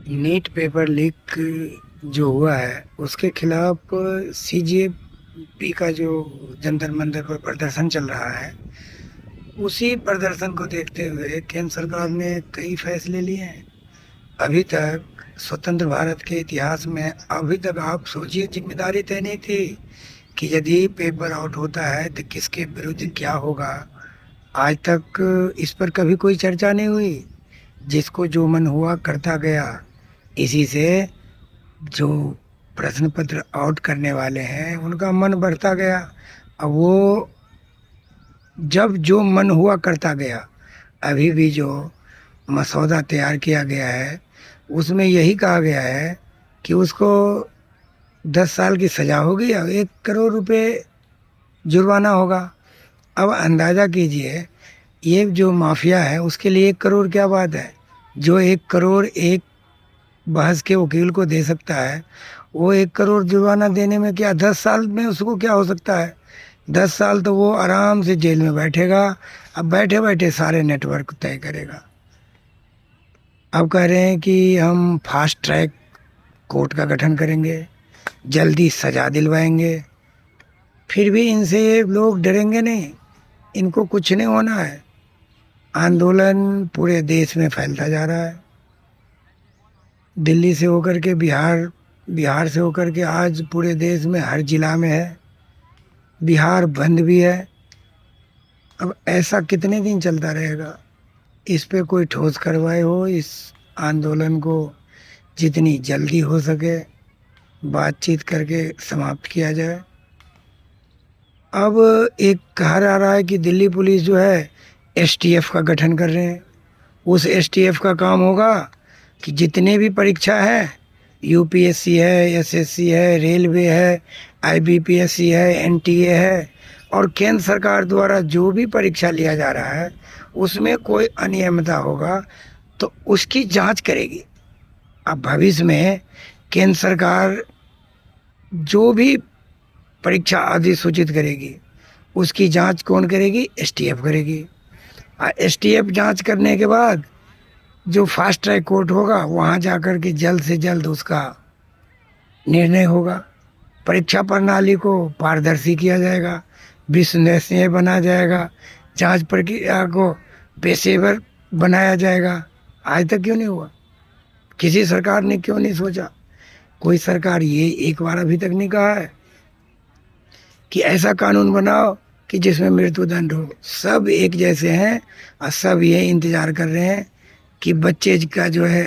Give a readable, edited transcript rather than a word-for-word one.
NEET paper leak जो हुआ है उसके खिलाफ सीजेपी का जो जंतर मंतर पर प्रदर्शन चल रहा है, उसी प्रदर्शन को देखते हुए केंद्र सरकार ने कई फैसले लिए हैं। अभी तक स्वतंत्र भारत के इतिहास में अभी तक आप सोचिए, जिम्मेदारी तय नहीं थी कि यदि पेपर आउट होता है तो किसके विरुद्ध क्या होगा। आज तक इस पर कभी कोई चर्चा नहीं हुई। जिसको जो मन हुआ करता गया। इसी से जो प्रश्न पत्र आउट करने वाले हैं उनका मन बढ़ता गया। अब वो जब जो मन हुआ करता गया। अभी भी जो मसौदा तैयार किया गया है उसमें यही कहा गया है कि उसको 10 साल की सजा होगी और 1 करोड़ रुपए जुर्माना होगा। अब अंदाज़ा कीजिए, ये जो माफिया है उसके लिए 1 करोड़ क्या बात है। जो 1 करोड़ एक बहस के वकील को दे सकता है, वो 1 करोड़ जुर्माना देने में क्या 10 साल में उसको क्या हो सकता है। 10 साल तो वो आराम से जेल में बैठेगा। अब बैठे बैठे सारे नेटवर्क तय करेगा। अब कह रहे हैं कि हम फास्ट ट्रैक कोर्ट का गठन करेंगे, जल्दी सजा दिलवाएंगे। फिर भी इनसे ये लोग डरेंगे नहीं, इनको कुछ नहीं होना है। आंदोलन पूरे देश में फैलता जा रहा है। दिल्ली से होकर के बिहार, बिहार से होकर के आज पूरे देश में हर जिला में है। बिहार बंद भी है। अब ऐसा कितने दिन चलता रहेगा। इस पे कोई ठोस कार्रवाई हो, इस आंदोलन को जितनी जल्दी हो सके बातचीत करके समाप्त किया जाए। अब एक कहा जा रहा है कि दिल्ली पुलिस जो है एसटीएफ का गठन कर रहे हैं। उस एसटीएफ का काम होगा कि जितने भी परीक्षा है, यूपीएससी है, एसएससी है, रेलवे है, आईबीपीएससी है, एनटीए है, और केंद्र सरकार द्वारा जो भी परीक्षा लिया जा रहा है उसमें कोई अनियमितता होगा तो उसकी जांच करेगी। अब भविष्य में केंद्र सरकार जो भी परीक्षा अधिसूचित करेगी उसकी जांच कौन करेगी? एसटीएफ करेगी। और एसटीएफ जांच करने के बाद जो फास्ट ट्रैक कोर्ट होगा वहाँ जाकर के जल्द से जल्द उसका निर्णय होगा। परीक्षा प्रणाली को पारदर्शी किया जाएगा, विश्वसनीय बनाया जाएगा, जांच प्रक्रिया को पेशेवर बनाया जाएगा। आज तक क्यों नहीं हुआ? किसी सरकार ने क्यों नहीं सोचा? कोई सरकार ये एक बार अभी तक नहीं कहा है कि ऐसा कानून बनाओ कि जिसमें मृत्युदंड हो। सब एक जैसे हैं और सब ये इंतजार कर रहे हैं कि बच्चे का जो है